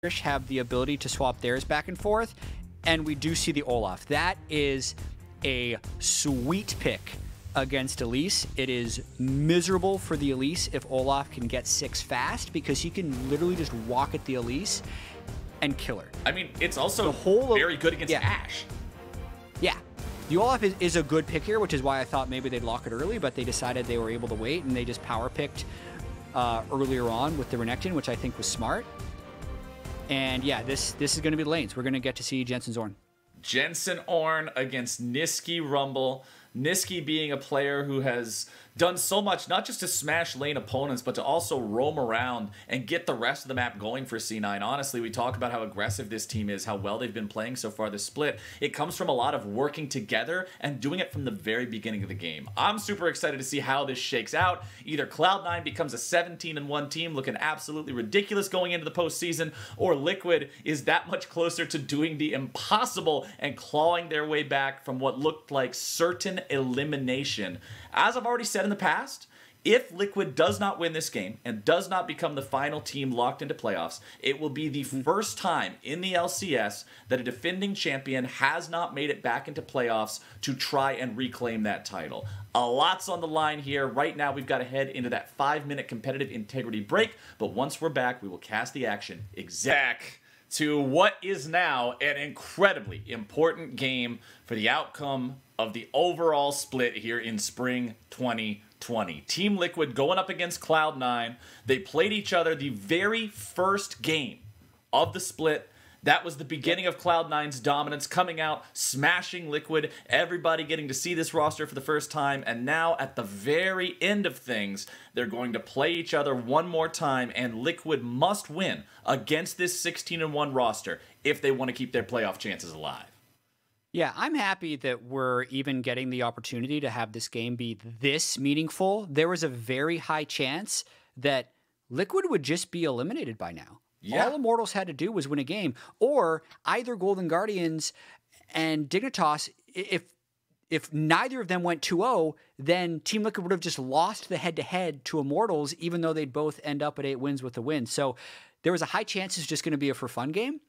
have the ability to swap theirs back and forth, and we do see the Olaf. That is a sweet pick against Elise. It is miserable for the Elise if Olaf can get 6 fast, because he can literally just walk at the Elise and kill her. I mean, it's also very good against Ashe. Yeah. The Olaf is a good pick here, which is why I thought maybe they'd lock it early, but they decided they were able to wait, and they just power picked earlier on with the Renekton, which I think was smart. And yeah, this is going to be the lanes. We're going to get to see Jensen's Ornn. Jensen Ornn against Nisqy Rumble. Nisqy being a player who has done so much, not just to smash lane opponents, but to also roam around and get the rest of the map going for C9. Honestly, we talk about how aggressive this team is, how well they've been playing so far this split. It comes from a lot of working together and doing it from the very beginning of the game. I'm super excited to see how this shakes out. Either Cloud9 becomes a 17-1 team looking absolutely ridiculous going into the postseason, or Liquid is that much closer to doing the impossible and clawing their way back from what looked like certain elimination. As I've already said in the past, if Liquid does not win this game and does not become the final team locked into playoffs, it will be the first time in the LCS that a defending champion has not made it back into playoffs to try and reclaim that title. A lot's on the line here. Right now, we've got to head into that 5-minute competitive integrity break, but once we're back, we will cast the action exact to what is now an incredibly important game for the outcome of the overall split here in spring 2020. Team Liquid going up against Cloud9. They played each other the very first game of the split. That was the beginning of Cloud9's dominance, coming out, smashing Liquid, everybody getting to see this roster for the first time, and now at the very end of things, they're going to play each other one more time, and Liquid must win against this 16-1 roster if they want to keep their playoff chances alive. Yeah, I'm happy that we're even getting the opportunity to have this game be this meaningful. There was a very high chance that Liquid would just be eliminated by now. Yeah. All Immortals had to do was win a game, or either Golden Guardians and Dignitas, if neither of them went 2-0, then Team Liquid would have just lost the head-to-head to Immortals, even though they'd both end up at 8 wins with a win. So there was a high chance it's just going to be a for-fun game,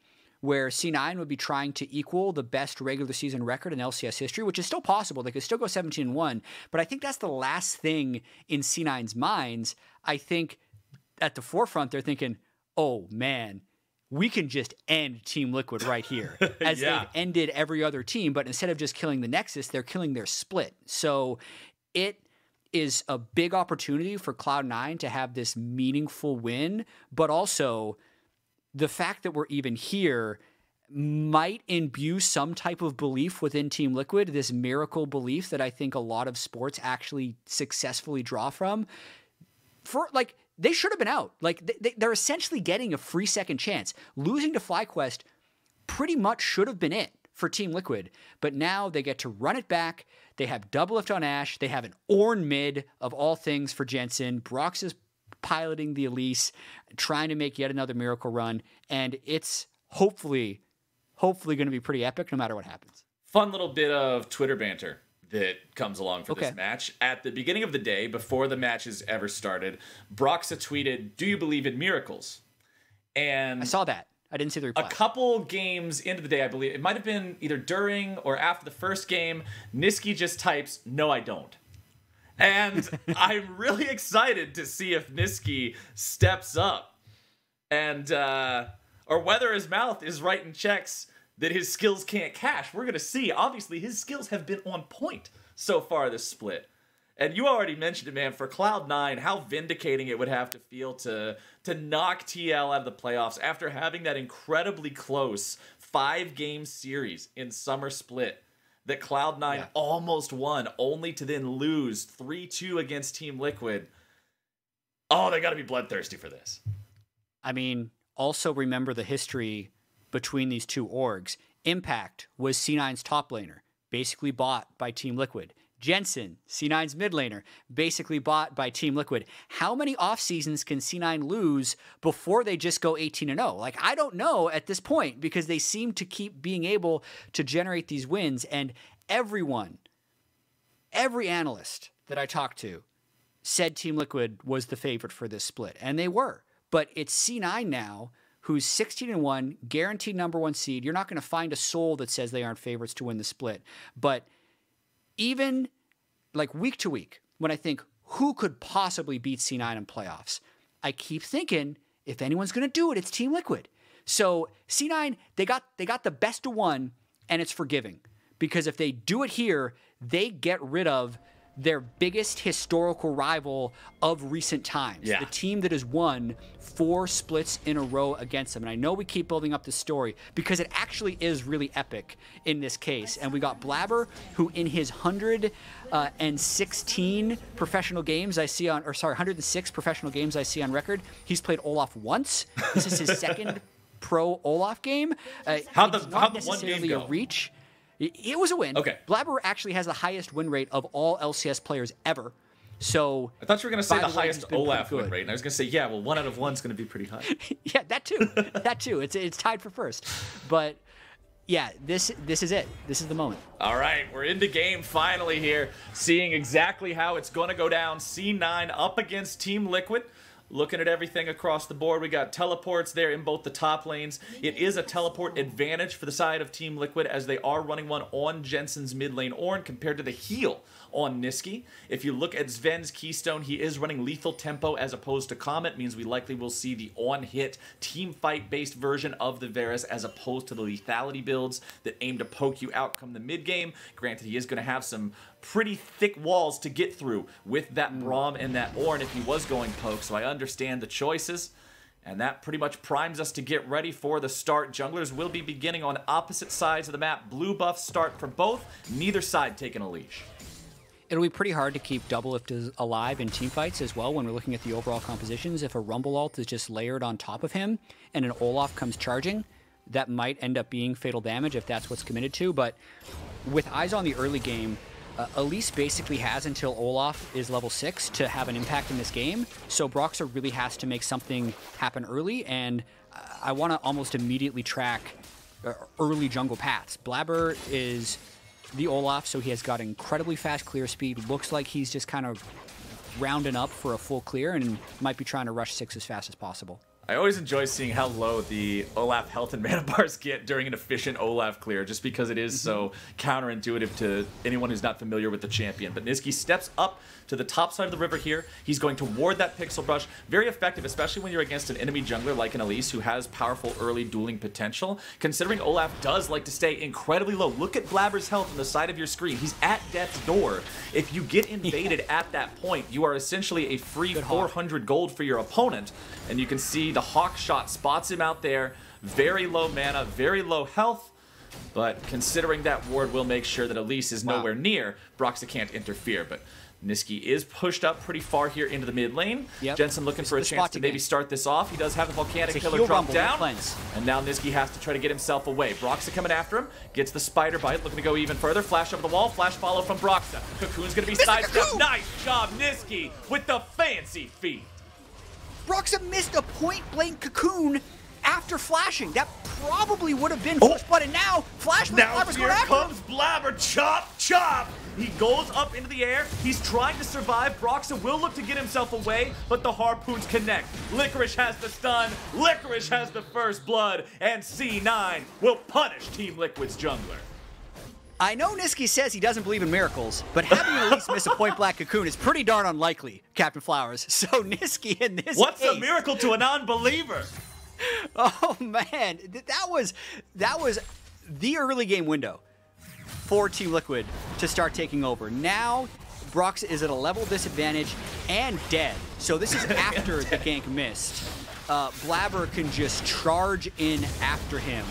where C9 would be trying to equal the best regular season record in LCS history, which is still possible. They could still go 17-1, but I think that's the last thing in C9's minds. I think at the forefront, they're thinking, oh man, we can just end Team Liquid right here, as they've ended every other team, but instead of just killing the Nexus, they're killing their split. So it is a big opportunity for Cloud9 to have this meaningful win, but also the fact that we're even here might imbue some type of belief within Team Liquid, this miracle belief that I think a lot of sports actually successfully draw from. For like, they should have been out. Like, they're essentially getting a free second chance. Losing to FlyQuest pretty much should have been it for Team Liquid. But now they get to run it back. They have DoubleLift on Ashe. They have an Ornn mid, of all things, for Jensen. Broxah piloting the Elise, trying to make yet another miracle run. And it's hopefully going to be pretty epic no matter what happens. Fun little bit of Twitter banter that comes along for this match. At the beginning of the day, before the matches ever started, Broxah tweeted, "Do you believe in miracles?" And I saw that. I didn't see the reply. A couple games into the day, I believe, it might have been either during or after the first game, Nisqy just types, "No, I don't." And I'm really excited to see if Nisqy steps up and or whether his mouth is writing checks that his skills can't cash. We're going to see. Obviously, his skills have been on point so far this split. And you already mentioned it, man. For Cloud9, how vindicating it would have to feel to knock TL out of the playoffs after having that incredibly close 5-game series in Summer Split that Cloud9 almost won, only to then lose 3-2 against Team Liquid. Oh, they got to be bloodthirsty for this. I mean, also remember the history between these two orgs. Impact was C9's top laner, basically bought by Team Liquid. Jensen, C9's mid laner, basically bought by Team Liquid. How many off seasons can C9 lose before they just go 18-0? Like, I don't know at this point, because they seem to keep being able to generate these wins. And everyone, every analyst that I talked to said Team Liquid was the favorite for this split, and they were. But it's C9 now who's 16-1, guaranteed #1 seed. You're not going to find a soul that says they aren't favorites to win the split. But even like week to week, when I think who could possibly beat C9 in playoffs, I keep thinking if anyone's going to do it, it's Team Liquid. So C9, they got the best of one, and it's forgiving. Because if they do it here, they get rid of their biggest historical rival of recent times. Yeah. The team that has won 4 splits in a row against them. And I know we keep building up the story because it actually is really epic in this case. And we got Blaber, who in his 116 professional games I see on, or sorry, 106 professional games I see on record, he's played Olaf once. This is his second pro Olaf game. How'd the not one game necessarily go? a reach. It was a win. Okay. Blaber actually has the highest win rate of all LCS players ever. So I thought you were going to say the by way, highest he's been Olaf pretty win good. rate, and I was going to say, yeah, well, 1 out of 1 is going to be pretty high. Yeah, that too. That too. It's tied for first. But yeah, this is it. This is the moment. All right, we're in the game finally here, seeing exactly how it's going to go down. C9 up against Team Liquid. Looking at everything across the board, we got teleports there in both the top lanes. It is a teleport advantage for the side of Team Liquid as they are running one on Jensen's mid lane Ornn compared to the heal on Nisqy. If you look at Zven's Keystone, he is running lethal tempo as opposed to Comet, means we likely will see the on-hit team fight-based version of the Varus as opposed to the lethality builds that aim to poke you out come the mid game. Granted, he is going to have some pretty thick walls to get through with that Braum and that Ornn if he was going poke, so I understand the choices. And that pretty much primes us to get ready for the start. Junglers will be beginning on opposite sides of the map. Blue buff start for both, neither side taking a leash. It'll be pretty hard to keep DoubleLift alive in teamfights as well when we're looking at the overall compositions. If a Rumble ult is just layered on top of him and an Olaf comes charging, that might end up being fatal damage if that's what's committed to. But with eyes on the early game, Elise basically has until Olaf is level 6 to have an impact in this game. So Broxah really has to make something happen early, and I want to almost immediately track early jungle paths. Blaber is the Olaf, so he has got incredibly fast clear speed. Looks like he's just kind of rounding up for a full clear and might be trying to rush 6 as fast as possible. I always enjoy seeing how low the Olaf health and mana bars get during an efficient Olaf clear, just because it is so counterintuitive to anyone who's not familiar with the champion. But Nisqy steps up to the top side of the river here. He's going to ward that pixel brush. Very effective, especially when you're against an enemy jungler like an Elise who has powerful early dueling potential. Considering Olaf does like to stay incredibly low. Look at Blaber's health on the side of your screen. He's at death's door. If you get invaded at that point, you are essentially a free 400 gold for your opponent. And you can see the Hawk shot spots him out there. Very low mana, very low health. But considering that ward will make sure that Elise is nowhere near, Broxah can't interfere. But Nisqy is pushed up pretty far here into the mid lane. Yep. Jensen looking for a chance to maybe start this off. He does have the Volcanic Killer drop down. And now Nisqy has to try to get himself away. Broxah coming after him. Gets the spider bite. Looking to go even further. Flash over the wall. Flash follow from Broxah. Cocoon's going to be sidestepped. Nice job, Nisqy, with the fancy feet. Broxah missed a point-blank cocoon after flashing. That probably would have been first blood, and now Flash Blaber's going after him. Here comes Blaber. Chop, chop. He goes up into the air. He's trying to survive. Broxah will look to get himself away, but the harpoons connect. Licorice has the stun. Licorice has the first blood, and C9 will punish Team Liquid's jungler. I know Nisqy says he doesn't believe in miracles, but having Elise miss a point-blank cocoon is pretty darn unlikely, Captain Flowers. So Nisqy in this What's case, a miracle to a non-believer? Oh man, that was the early game window for Team Liquid to start taking over. Now Broxah is at a level disadvantage and dead. So this is after the gank missed. Blaber can just charge in after him.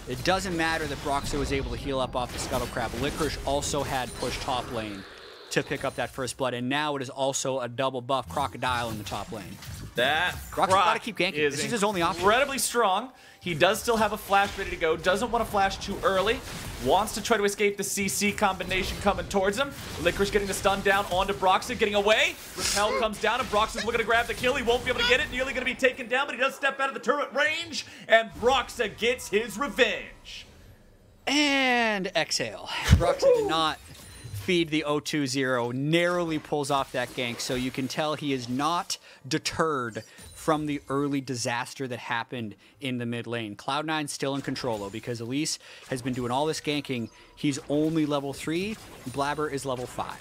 It doesn't matter that Broxah was able to heal up off the Scuttle Crab. Licorice also had pushed top lane to pick up that first blood, and now it is also a double buff Crocodile in the top lane. That Broxah's gotta keep ganking. This is his only option. Incredibly strong. He does still have a flash ready to go. Doesn't want to flash too early. Wants to try to escape the CC combination coming towards him. Licorice getting the stun down onto Broxah, getting away. Repel comes down, and Broxah's looking to grab the kill. He won't be able to get it. Nearly going to be taken down, but he does step out of the turret range, and Broxah gets his revenge. And exhale. Broxah did not feed the 0-2-0. Narrowly pulls off that gank, so you can tell he is not deterred from the early disaster that happened in the mid lane. Cloud9's still in control, though, because Elise has been doing all this ganking. He's only level 3. Blaber is level 5.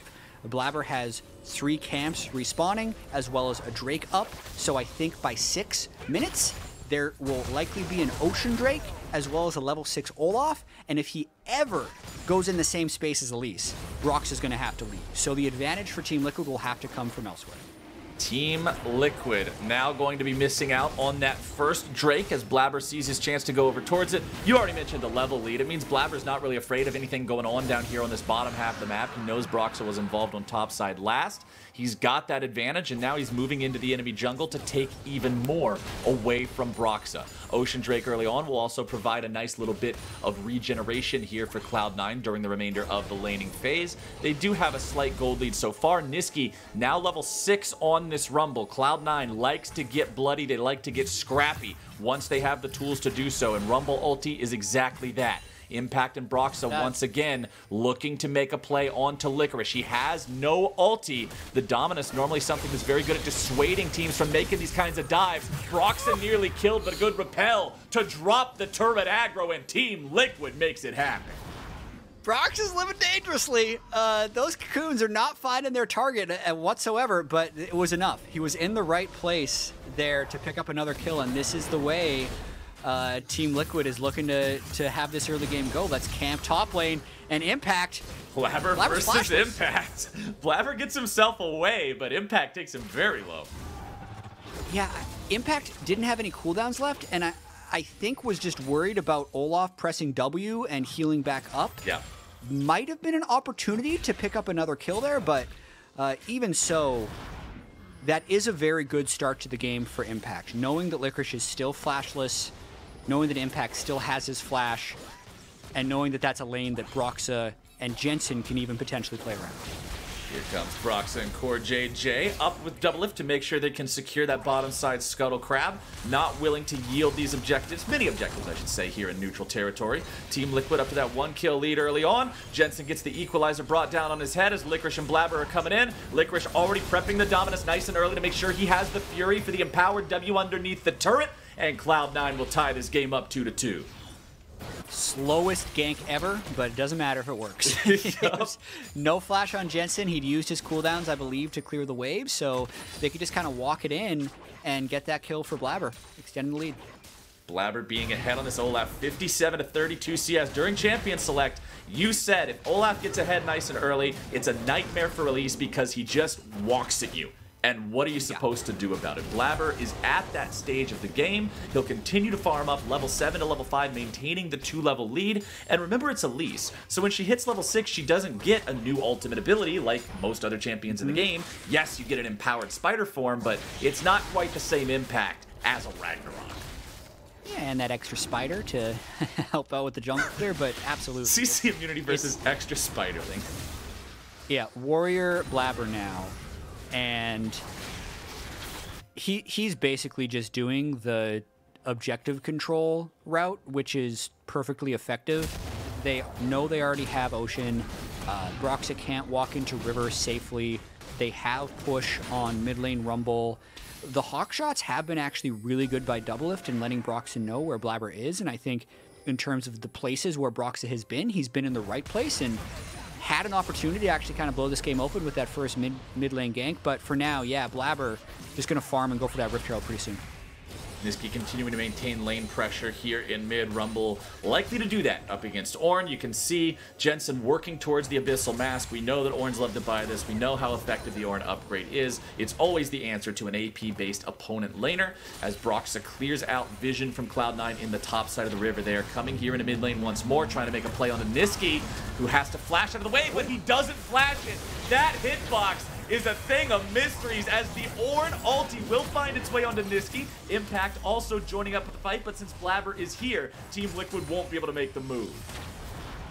Blaber has 3 camps respawning, as well as a Drake up. So I think by 6 minutes, there will likely be an Ocean Drake, as well as a level 6 Olaf. And if he ever goes in the same space as Elise, Broxah is going to have to leave. So the advantage for Team Liquid will have to come from elsewhere. Team Liquid now going to be missing out on that first Drake as Blaber sees his chance to go over towards it. You already mentioned the level lead. It means Blaber's not really afraid of anything going on down here on this bottom half of the map. He knows Broxah was involved on top side last. He's got that advantage, and now he's moving into the enemy jungle to take even more away from Broxah. Ocean Drake early on will also provide a nice little bit of regeneration here for Cloud9 during the remainder of the laning phase. They do have a slight gold lead so far. Nisqy now level 6 on this Rumble. Cloud9 likes to get bloody. They like to get scrappy once they have the tools to do so, and Rumble ulti is exactly that. Impact and Broxah once again looking to make a play onto Licorice. He has no ulti. The Dominus, normally something that's very good at dissuading teams from making these kinds of dives. Broxah nearly killed, but a good repel to drop the turret aggro, and Team Liquid makes it happen. Broxah's living dangerously. Those cocoons are not finding their target whatsoever, but it was enough. He was in the right place there to pick up another kill, and this is the way Team Liquid is looking to have this early game go. Let's camp top lane and Impact. Blaber versus Impact. Blaber gets himself away, but Impact takes him very low. Yeah, Impact didn't have any cooldowns left, and I think was just worried about Olaf pressing W and healing back up. Yeah. Might have been an opportunity to pick up another kill there, but even so, that is a very good start to the game for Impact. Knowing that Licorice is still flashless, knowing that Impact still has his flash, and knowing that that's a lane that Broxah and Jensen can even potentially play around. Here comes Broxah and CoreJJ up with DoubleLift to make sure they can secure that bottom side Scuttle Crab. Not willing to yield these objectives, many objectives I should say, here in neutral territory. Team Liquid up to that 1-kill lead early on. Jensen gets the equalizer brought down on his head as Licorice and Blaber are coming in. Licorice already prepping the Dominus nice and early to make sure he has the Fury for the empowered W underneath the turret. And Cloud9 will tie this game up 2-2. Slowest gank ever, but it doesn't matter if it works. No flash on Jensen. He'd used his cooldowns, I believe, to clear the wave, so they could just kind of walk it in and get that kill for Blaber, extending the lead. Blaber being ahead on this Olaf, 57-32 CS during Champion Select. You said if Olaf gets ahead nice and early, it's a nightmare for Elise because he just walks at you. And what are you supposed to do about it? Blaber is at that stage of the game. He'll continue to farm up level 7 to level 5, maintaining the 2-level lead. And remember, it's Elise. So when she hits level 6, she doesn't get a new ultimate ability like most other champions in the game. Yes, you get an empowered spider form, but it's not quite the same impact as a Ragnarok. Yeah, and that extra spider to help out with the jungle there, but absolutely. CC immunity versus extra spiderling. Yeah, Warrior Blaber now. And he's basically just doing the objective control route, which is perfectly effective. They know they already have Ocean. Broxah can't walk into River safely. They have push on mid lane Rumble. The hawk shots have been actually really good by DoubleLift and letting Broxah know where Blaber is. And I think in terms of the places where Broxah has been, he's been in the right place and had an opportunity to actually kind of blow this game open with that first mid lane gank. But for now, yeah, Blaber just going to farm and go for that Rift Herald pretty soon. Nisqy continuing to maintain lane pressure here in mid. Rumble likely to do that up against Ornn. You can see Jensen working towards the Abyssal Mask. We know that Ornn's love to buy this. We know how effective the Ornn upgrade is. It's always the answer to an AP-based opponent laner as Broxah clears out vision from Cloud9 in the top side of the river there. Coming here in a mid lane once more, trying to make a play on the Nisqy, who has to flash out of the way, but he doesn't flash it. That hitbox is a thing of mysteries as the Ornn ulti will find its way onto Nisqy. Impact also joining up with the fight, but since Blaber is here, Team Liquid won't be able to make the move.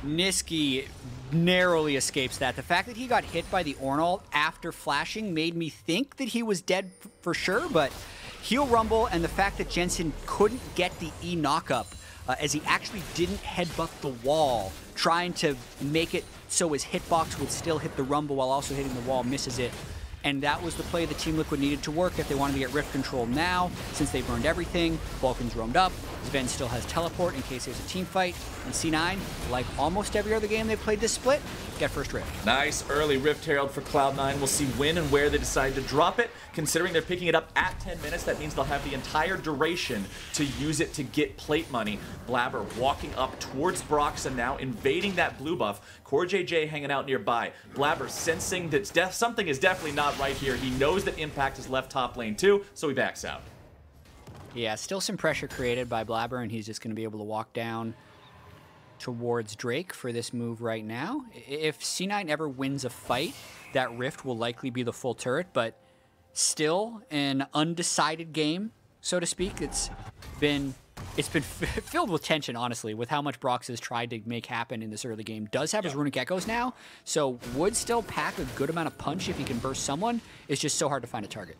Nisqy narrowly escapes that. The fact that he got hit by the Ornn ult after flashing made me think that he was dead for sure, but heal Rumble and the fact that Jensen couldn't get the E knockup as he actually didn't headbutt the wall, trying to make it so his hitbox would still hit the Rumble while also hitting the wall, misses it. and that was the play the Team Liquid needed to work if they wanted to get Rift control now, since they burned everything. Vulcan's roamed up. Zven still has teleport in case there's a team fight. And C9, like almost every other game they've played this split, get first Rift. Nice early Rift Herald for Cloud9. We'll see when and where they decide to drop it. Considering they're picking it up at 10 minutes, that means they'll have the entire duration to use it to get plate money. Blaber walking up towards Broxah now, invading that blue buff. CoreJJ hanging out nearby. Blaber sensing that something is definitely not right here. He knows that Impact has left top lane too, so he backs out. Yeah, still some pressure created by Blaber, and he's just going to be able to walk down towards Drake for this move right now. If C9 ever wins a fight, that Rift will likely be the full turret, but still an undecided game, so to speak. It's been filled with tension, honestly, with how much Broxah has tried to make happen in this early game. Does have his Runic Echoes now, so would still pack a good amount of punch if he can burst someone. It's just so hard to find a target.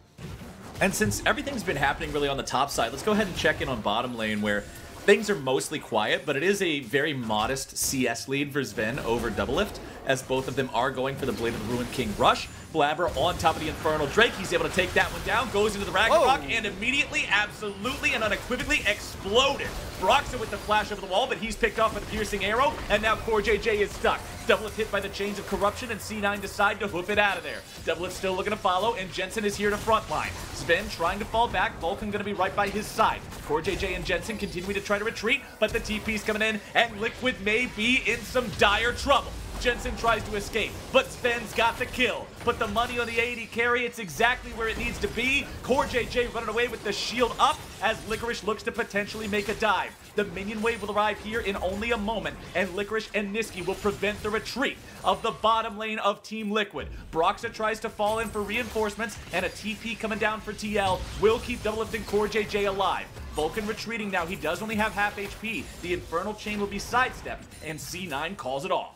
And since everything's been happening really on the top side, let's go ahead and check in on bottom lane, where things are mostly quiet, but it is a very modest CS lead for Zven over DoubleLift, as both of them are going for the Blade of the Ruined King rush. Blaber on top of the Infernal Drake. He's able to take that one down, goes into the Ragnarok, and immediately, absolutely, and unequivocally exploded. Broxah with the flash over the wall, but he's picked off with a piercing arrow, and now CoreJJ is stuck. DoubleLift hit by the chains of corruption, and C9 decide to hoof it out of there. DoubleLift still looking to follow, and Jensen is here to frontline. Zven trying to fall back, Vulcan going to be right by his side. CoreJJ and Jensen continue to try to retreat, but the TP's coming in, and Liquid may be in some dire trouble. Jensen tries to escape, but Zven's got the kill. But the money on the AD carry, it's exactly where it needs to be. CoreJJ running away with the shield up as Licorice looks to potentially make a dive. The minion wave will arrive here in only a moment, and Licorice and Nisqy will prevent the retreat of the bottom lane of Team Liquid. Broxah tries to fall in for reinforcements, and a TP coming down for TL will keep DoubleLift and CoreJJ alive. Vulcan retreating now, he does only have half HP. The Infernal Chain will be sidestepped, and C9 calls it off.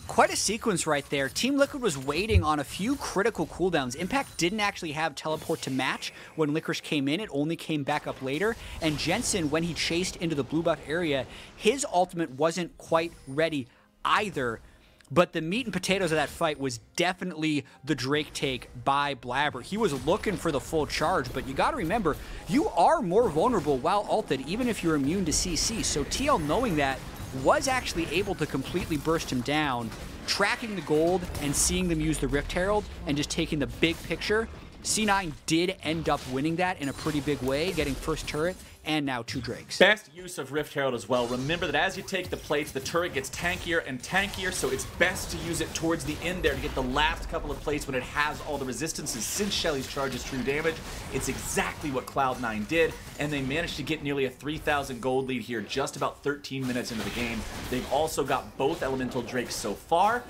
Quite a sequence right there. Team Liquid was waiting on a few critical cooldowns. Impact didn't actually have teleport to match when Licorice came in. It only came back up later. And Jensen, when he chased into the blue buff area, his ultimate wasn't quite ready either. But the meat and potatoes of that fight was definitely the Drake take by Blaber. He was looking for the full charge, but you gotta remember, you are more vulnerable while ulted, even if you're immune to CC. So TL, knowing that, was actually able to completely burst him down, tracking the gold and seeing them use the Rift Herald and just taking the big picture. C9 did end up winning that in a pretty big way, getting first turret and now 2 Drakes. Best use of Rift Herald as well. Remember that as you take the plates, the turret gets tankier and tankier, so it's best to use it towards the end there to get the last couple of plates when it has all the resistances. Since Shelly's charge is true damage, it's exactly what Cloud9 did, and they managed to get nearly a 3,000 gold lead here just about 13 minutes into the game. They've also got both Elemental Drakes so far,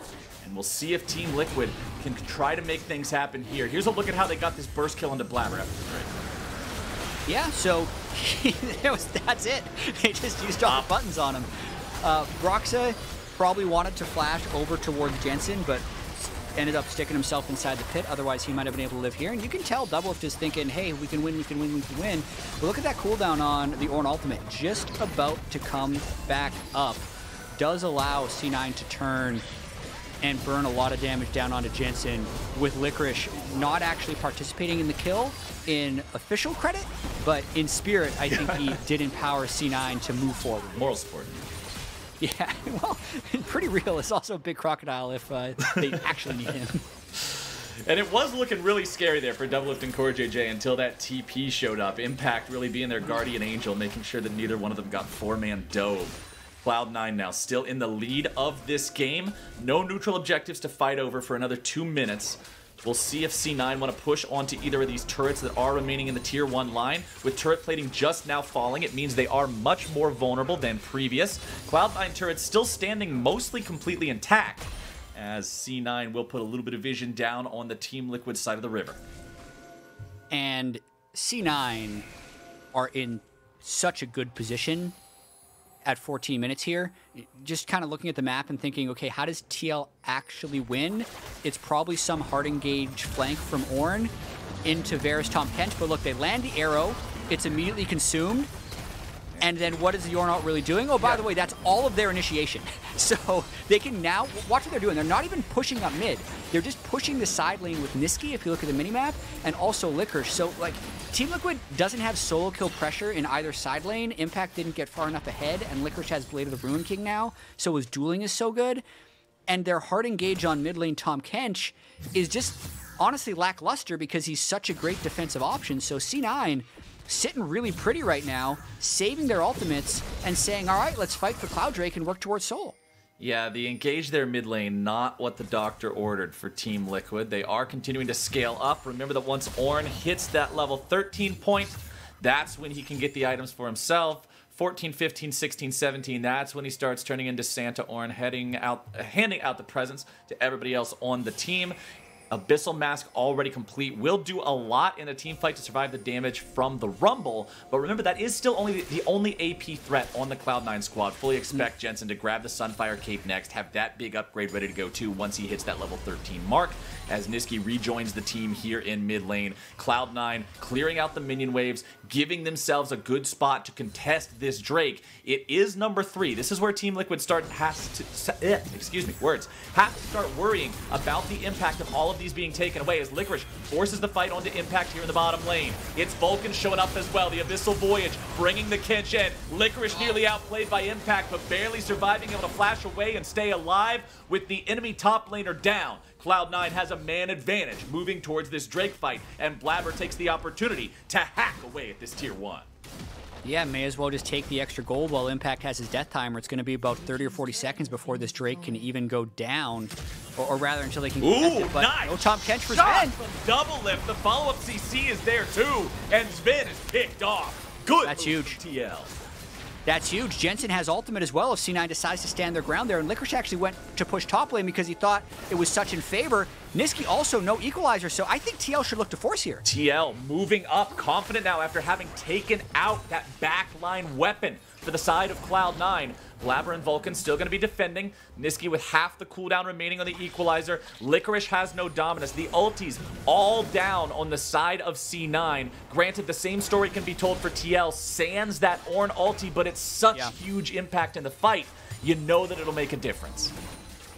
and we'll see if Team Liquid can try to make things happen here. Here's a look at how they got this burst kill into Blaber after the Drake. Yeah, so that's it. They just used all the buttons on him. Broxah probably wanted to flash over towards Jensen, but ended up sticking himself inside the pit. Otherwise, he might have been able to live here. And you can tell DoubleLift is thinking, hey, we can win, we can win, we can win. But look at that cooldown on the Ornn ultimate. Just about to come back up. Does allow C9 to turn and burn a lot of damage down onto Jensen, with Licorice not actually participating in the kill in official credit, but in spirit, I think he did empower C9 to move forward. Moral support. Yeah, well, pretty real. It's also a big crocodile if they actually need him. And it was looking really scary there for DoubleLift and CoreJJ until that TP showed up. Impact really being their guardian angel, making sure that neither one of them got 4-man dove. Cloud9 now still in the lead of this game. No neutral objectives to fight over for another 2 minutes. We'll see if C9 want to push onto either of these turrets that are remaining in the tier 1 line. With turret plating just now falling, it means they are much more vulnerable than previous. Cloud9 turrets still standing mostly completely intact, as C9 will put a little bit of vision down on the Team Liquid side of the river. And C9 are in such a good position at 14 minutes here. Just kind of looking at the map and thinking, okay, how does TL actually win? It's probably some hard engage flank from Ornn into Varus Tahm Kench, but look, they land the arrow, it's immediately consumed. And then what is the Ornn ult really doing? Oh, by the way, that's all of their initiation. So they can now, watch what they're doing. They're not even pushing up mid. They're just pushing the side lane with Nisqy, if you look at the minimap, and also Licorice. So, like, Team Liquid doesn't have solo kill pressure in either side lane. Impact didn't get far enough ahead, and Licorice has Blade of the Ruin King now, so his dueling is so good. And their hard engage on mid lane Tahm Kench is just honestly lackluster because he's such a great defensive option. So C9 sitting really pretty right now, saving their ultimates and saying, all right, let's fight for Cloud Drake and work towards Soul. Yeah, the engage their mid lane, not what the doctor ordered for Team Liquid. They are continuing to scale up. Remember that once Ornn hits that level 13 point, that's when he can get the items for himself. 14, 15, 16, 17, that's when he starts turning into Santa Ornn, handing out the presents to everybody else on the team. Abyssal Mask already complete, will do a lot in a team fight to survive the damage from the Rumble, but remember that is still only the only AP threat on the Cloud9 squad. Fully expect Jensen to grab the Sunfire Cape next, have that big upgrade ready to go too once he hits that level 13 mark, as Nisqy rejoins the team here in mid lane. Cloud9 clearing out the minion waves, giving themselves a good spot to contest this Drake. It is number 3. This is where Team Liquid have to start worrying about the impact of all of these being taken away, as Licorice forces the fight onto Impact here in the bottom lane. It's Vulcan showing up as well, the Abyssal Voyage bringing the Kench in. Licorice nearly outplayed by Impact, but barely surviving, able to flash away and stay alive with the enemy top laner down. Cloud9 has a man advantage moving towards this Drake fight, and Blaber takes the opportunity to hack away at this tier 1. Yeah, may as well just take the extra gold while Impact has his death timer. It's going to be about 30 or 40 seconds before this Drake can even go down, or rather until they can get it. But nice. No Tahm Kench for Shot Zven. From DoubleLift. The follow-up CC is there too, and Zven is picked off. Good. That's huge. TL. That's huge. Jensen has ultimate as well if C9 decides to stand their ground there. And Licorice actually went to push top lane because he thought it was such in favor. Nisqy also no equalizer, so I think TL should look to force here. TL moving up, confident now after having taken out that backline weapon for the side of Cloud9. Blaber and Vulcan still going to be defending. Nisqy with half the cooldown remaining on the equalizer. Licorice has no dominance. The ultis all down on the side of C9. Granted, the same story can be told for TL. Sans that Ornn ulti, but it's such huge impact in the fight. You know that it'll make a difference.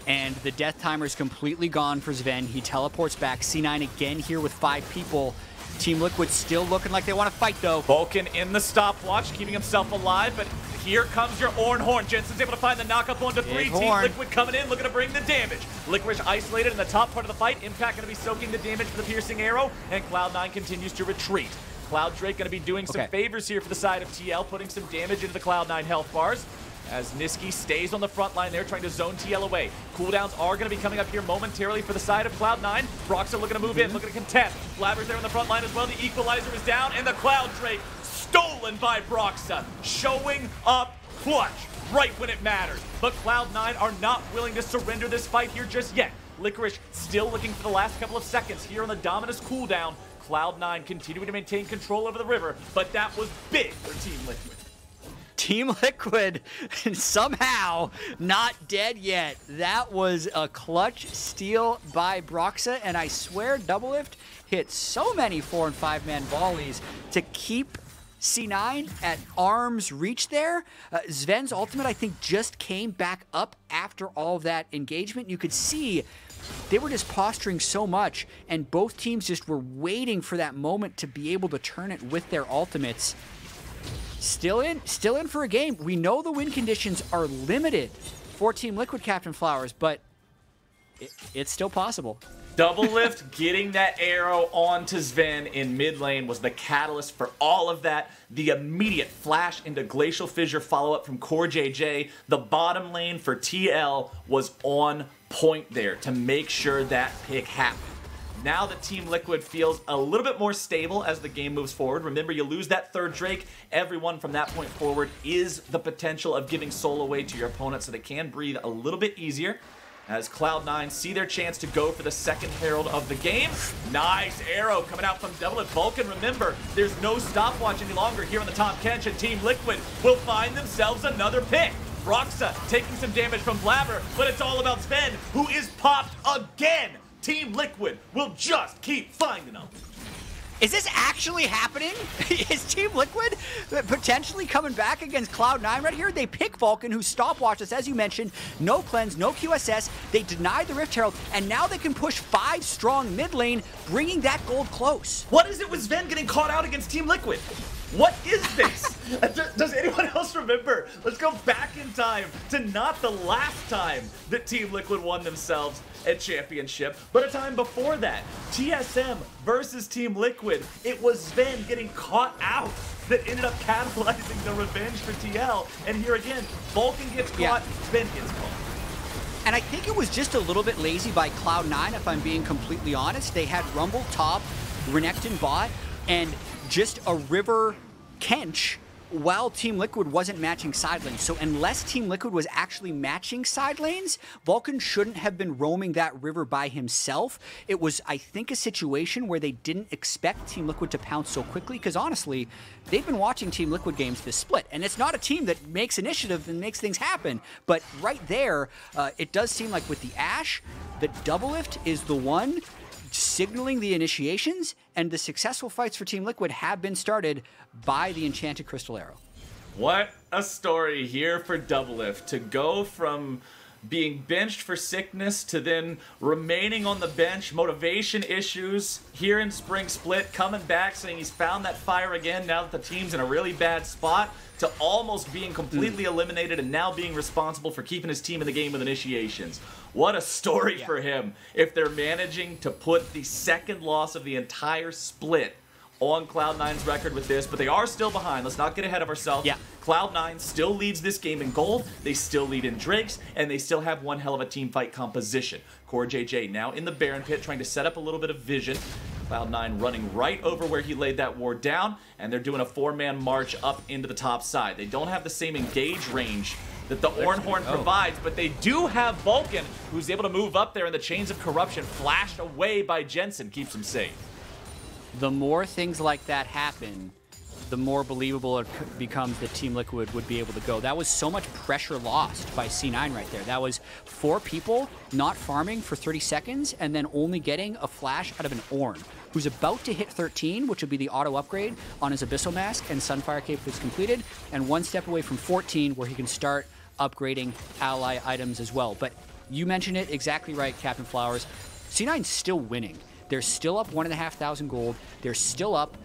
And the death timer is completely gone for Zven. He teleports back. C9 again here with 5 people. Team Liquid still looking like they want to fight, though. Vulcan in the stopwatch, keeping himself alive, but here comes your Ornn horn. Jensen's able to find the knockup onto 3. Team Liquid coming in, looking to bring the damage. Licorice isolated in the top part of the fight. Impact going to be soaking the damage for the piercing arrow, and Cloud9 continues to retreat. Cloud Drake going to be doing some favors here for the side of TL, putting some damage into the Cloud9 health bars, as Nisqy stays on the front line there, trying to zone TL away. Cooldowns are going to be coming up here momentarily for the side of Cloud9. Broxah looking to move in, looking to contest. Blaber's there on the front line as well. The equalizer is down, and the Cloud Drake stolen by Broxah, showing up clutch right when it matters. But Cloud9 are not willing to surrender this fight here just yet. Licorice still looking for the last couple of seconds here on the Dominus cooldown. Cloud9 continuing to maintain control over the river, but that was big for Team Liquid. Team Liquid somehow not dead yet. That was a clutch steal by Broxah, and I swear DoubleLift hit so many 4- and 5-man volleys to keep C9 at arm's reach there. Zven's ultimate, I think, just came back up after all of that engagement. You could see they were just posturing so much, and both teams just were waiting for that moment to be able to turn it with their ultimates. Still in for a game. We know the win conditions are limited for Team Liquid, Captain Flowers, but it's still possible. DoubleLift getting that arrow onto Zven in mid lane was the catalyst for all of that. The immediate flash into Glacial Fissure follow-up from CoreJJ. The bottom lane for TL was on point there to make sure that pick happened. Now that Team Liquid feels a little bit more stable as the game moves forward. Remember, you lose that third Drake. Everyone from that point forward is the potential of giving soul away to your opponent, so they can breathe a little bit easier as Cloud9 see their chance to go for the second Herald of the game. Nice arrow coming out from DoubleLift. Vulcan, remember, there's no stopwatch any longer here on the Tahm Kench, and Team Liquid will find themselves another pick. Broxah taking some damage from Blaber, but it's all about Zven, who is popped again. Team Liquid will just keep finding them. Is this actually happening? Is Team Liquid potentially coming back against Cloud9 right here? They pick Vulcan, who stopwatched us, as you mentioned. No cleanse, no QSS. They denied the Rift Herald, and now they can push 5 strong mid lane, bringing that gold close. What is it with Zven getting caught out against Team Liquid? What is this? Does anyone else remember? Let's go back in time to not the last time that Team Liquid won themselves a championship, but a time before that. TSM versus Team Liquid. It was Zven getting caught out that ended up catalyzing the revenge for TL. And here again, Vulcan gets caught, Zven gets caught. And I think it was just a little bit lazy by Cloud9, if I'm being completely honest. They had Rumble top, Renekton bot, and just a River Kench while Team Liquid wasn't matching side lanes. So unless Team Liquid was actually matching side lanes, Vulcan shouldn't have been roaming that river by himself. It was, I think, a situation where they didn't expect Team Liquid to pounce so quickly, because honestly, they've been watching Team Liquid games this split, and it's not a team that makes initiative and makes things happen. But right there, it does seem like with the Ashe, that DoubleLift is the one signaling the initiations, and the successful fights for Team Liquid have been started by the Enchanted Crystal Arrow. What a story here for DoubleLift to go from being benched for sickness to then remaining on the bench, motivation issues here in Spring Split, coming back saying he's found that fire again now that the team's in a really bad spot, to almost being completely eliminated and now being responsible for keeping his team in the game with initiations. What a story for him if they're managing to put the second loss of the entire split on Cloud9's record with this, but they are still behind. Let's not get ahead of ourselves. Cloud9 still leads this game in gold, they still lead in Drakes, and they still have one hell of a team fight composition. CoreJJ now in the Baron pit trying to set up a little bit of vision. Cloud9 running right over where he laid that ward down, and they're doing a 4-man march up into the top side. They don't have the same engage range that the Ornn provides, but they do have Vulcan, who's able to move up there, and the Chains of Corruption flashed away by Jensen keeps him safe. The more things like that happen, the more believable it becomes that Team Liquid would be able to go. That was so much pressure lost by C9 right there. That was 4 people not farming for 30 seconds and then only getting a flash out of an Ornn, who's about to hit 13, which would be the auto upgrade on his Abyssal Mask, and Sunfire Cape is completed, and 1 step away from 14, where he can start upgrading ally items as well. But you mentioned it exactly right, Captain Flowers. C9's still winning. They're still up 1,500 gold. They're still up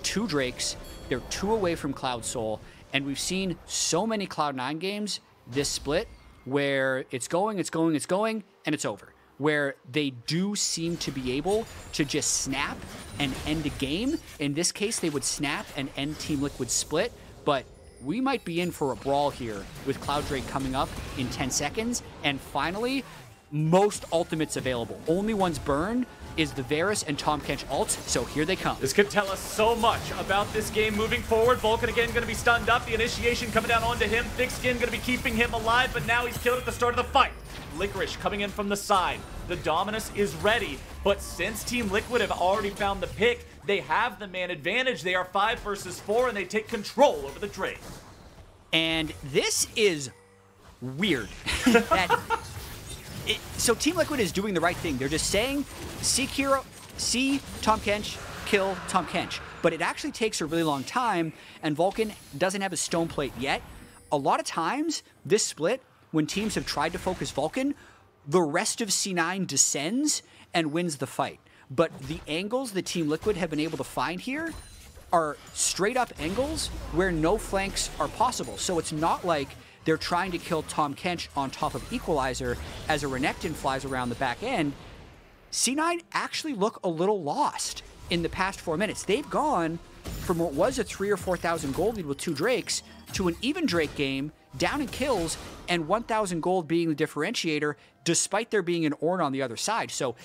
2 Drakes. They're 2 away from Cloud Soul. And we've seen so many Cloud9 games this split where it's going, and it's over. Where they do seem to be able to just snap and end a game. In this case, they would snap and end Team Liquid's split. But we might be in for a brawl here with Cloud Drake coming up in 10 seconds. And finally, most ultimates available. Only ones burned is the Varus and Tahm Kench ults, so here they come. This could tell us so much about this game moving forward. Vulcan again going to be stunned up. The initiation coming down onto him. Thick Skin going to be keeping him alive, but now he's killed at the start of the fight. Licorice coming in from the side. The Dominus is ready, but since Team Liquid have already found the pick, they have the man advantage. They are 5 versus 4, and they take control over the Drake. And this is weird. So Team Liquid is doing the right thing. They're just saying, see Tahm Kench, kill Tahm Kench. But it actually takes a really long time, and Vulcan doesn't have a stone plate yet. A lot of times, this split, when teams have tried to focus Vulcan, the rest of C9 descends and wins the fight. But the angles that Team Liquid have been able to find here are straight up angles where no flanks are possible. So it's not like they're trying to kill Tahm Kench on top of Equalizer as a Renekton flies around the back end. C9 actually look a little lost in the past 4 minutes. They've gone from what was a 3,000 or 4,000 gold lead with 2 Drakes to an even Drake game, down in kills, and 1,000 gold being the differentiator, despite there being an Ornn on the other side. So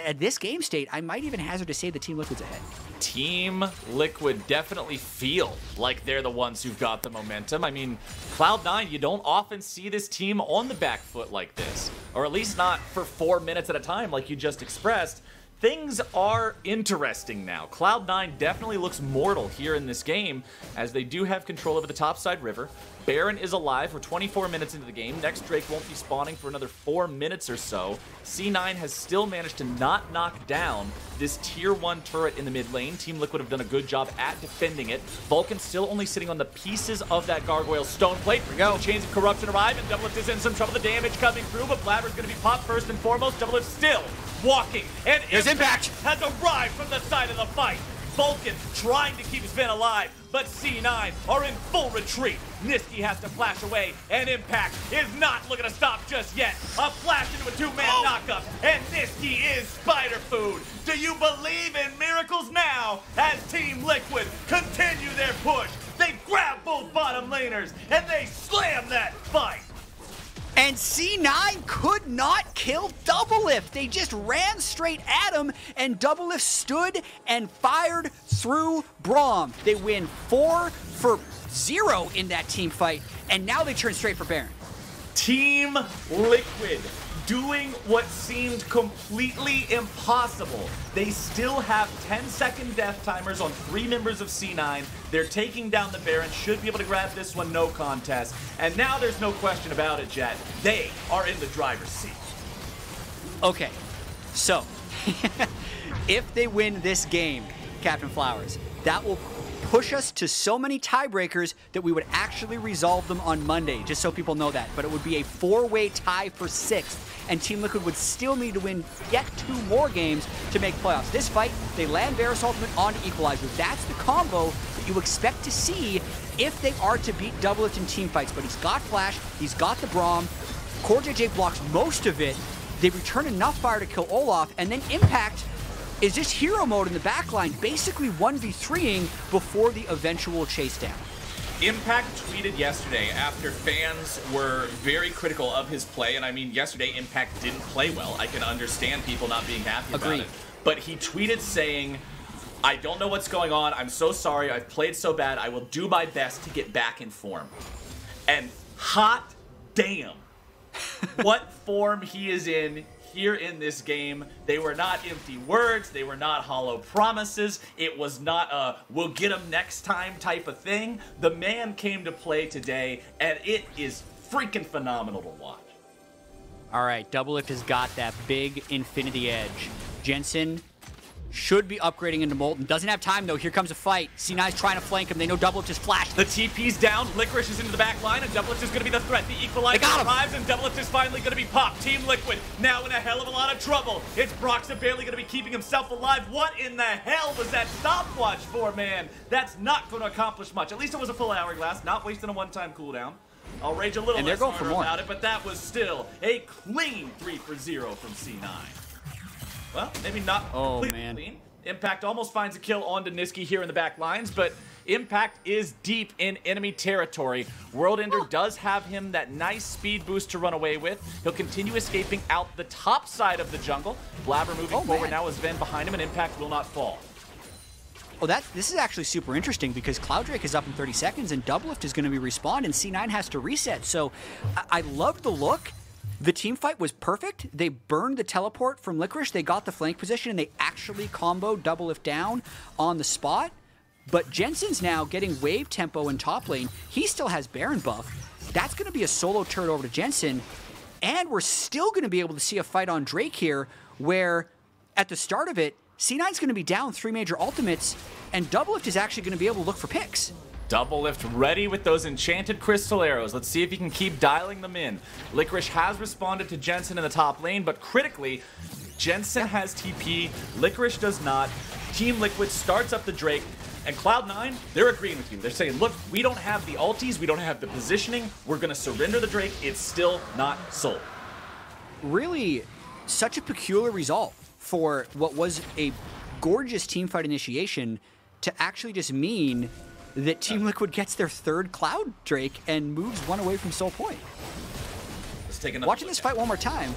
at this game state, I might even hazard to say the Team Liquid's ahead. Team Liquid definitely feel like they're the ones who've got the momentum. I mean, Cloud9, you don't often see this team on the back foot like this, or at least not for 4 minutes at a time like you just expressed. things are interesting now. Cloud9 definitely looks mortal here in this game, as they do have control over the topside river. Baron is alive. We're 24 minutes into the game. Next Drake won't be spawning for another 4 minutes or so. C9 has still managed to not knock down this tier 1 turret in the mid lane. Team Liquid have done a good job at defending it. Vulcan still only sitting on the pieces of that Gargoyle stone plate. Here we go. The Chains of Corruption arrive, and DoubleLift is in some trouble. The damage coming through, but Blaber's going to be popped first and foremost. DoubleLift still walking, and Impact has arrived from the side of the fight. Vulcan trying to keep Zven alive, but C9 are in full retreat. Nisqy has to flash away, and Impact is not looking to stop just yet. A flash into a two-man knockup, and Nisqy is spider food. Do you believe in miracles now as Team Liquid continue their push? They grab both bottom laners, and they slam that fight. And C9 could not kill DoubleLift. They just ran straight at him, and DoubleLift stood and fired through Braum. They win 4-0 in that team fight, and now they turn straight for Baron. Team Liquid doing what seemed completely impossible. They still have 10-second death timers on 3 members of C9. They're taking down the Baron, should be able to grab this one, no contest. And now there's no question about it, Jatt. They are in the driver's seat. Okay, so if they win this game, Captain Flowers, that will push us to so many tiebreakers that we would actually resolve them on Monday, just so people know that. But it would be a 4-way tie for 6th, and Team Liquid would still need to win yet 2 more games to make playoffs. This fight, they land Varus ultimate onto Equalizer. That's the combo that you expect to see if they are to beat DoubleLift in team fights. But he's got Flash, he's got the Braum, CoreJJ blocks most of it, they return enough fire to kill Olaf, and then Impact is just hero mode in the backline, basically 1v3ing before the eventual chase down. Impact tweeted yesterday after fans were very critical of his play, and I mean, yesterday Impact didn't play well. I can understand people not being happy about it. But he tweeted saying, I don't know what's going on. I'm so sorry. I've played so bad. I will do my best to get back in form. And hot damn, what form he is in here in this game. They were not empty words. They were not hollow promises. It was not a we'll get him next time type of thing. The man came to play today, and it is freaking phenomenal to watch. All right, DoubleLift has got that big infinity edge. Jensen should be upgrading into Molten. Doesn't have time, though. Here comes a fight. C9's trying to flank him. They know DoubleLift just flashed. The TP's down. Licorice is into the back line, and DoubleLift is going to be the threat. The Equalizer arrives, and DoubleLift is finally going to be popped. Team Liquid now in a hell of a lot of trouble. It's Broxah barely going to be keeping himself alive. What in the hell was that stopwatch for, man? That's not going to accomplish much. At least it was a full hourglass, not wasting a one-time cooldown. I'll rage a little less harder about it, but that was still a clean 3-for-0 from C9. Well, maybe not completely clean. Impact almost finds a kill onto Nisqy here in the back lines, but Impact is deep in enemy territory. World Ender does have him that nice speed boost to run away with. He'll continue escaping out the top side of the jungle. Blaber moving forward now with Zven behind him, and Impact will not fall. Oh, this is actually super interesting because Cloud Drake is up in 30 seconds and DoubleLift is going to be respawned and C9 has to reset. So I love the look. The team fight was perfect. They burned the teleport from Licorice. They got the flank position, and they actually comboed DoubleLift down on the spot. But Jensen's now getting wave tempo in top lane. He still has Baron buff. That's going to be a solo turret over to Jensen. And we're still going to be able to see a fight on Drake here, where at the start of it, C9's going to be down 3 major ultimates, and DoubleLift is actually going to be able to look for picks. DoubleLift ready with those enchanted crystal arrows. Let's see if he can keep dialing them in. Licorice has responded to Jensen in the top lane, but critically, Jensen has TP, Licorice does not. Team Liquid starts up the Drake, and Cloud9, they're agreeing with you. They're saying, look, we don't have the ultis, we don't have the positioning, we're going to surrender the Drake, it's still not sold. Really, such a peculiar result for what was a gorgeous teamfight initiation to actually just mean that Team Liquid gets their 3rd Cloud Drake and moves 1 away from Soul Point. Let's take another Watching this fight one more time,